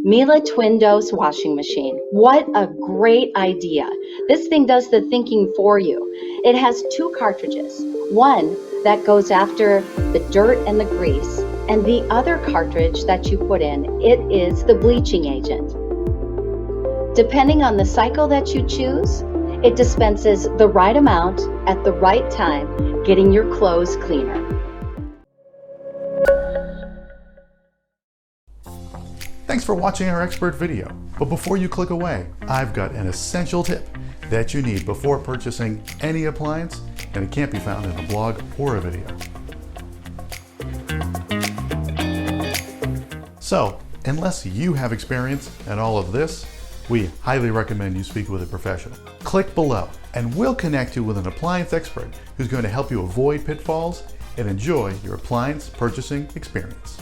Miele TwinDos washing machine. What a great idea. This thing does the thinking for you. It has two cartridges. One that goes after the dirt and the grease, and the other cartridge that you put in, it is the bleaching agent. Depending on the cycle that you choose, it dispenses the right amount at the right time, getting your clothes cleaner. Thanks for watching our expert video. But before you click away, I've got an essential tip that you need before purchasing any appliance, and it can't be found in a blog or a video. So, unless you have experience in all of this, we highly recommend you speak with a professional. Click below and we'll connect you with an appliance expert who's going to help you avoid pitfalls and enjoy your appliance purchasing experience.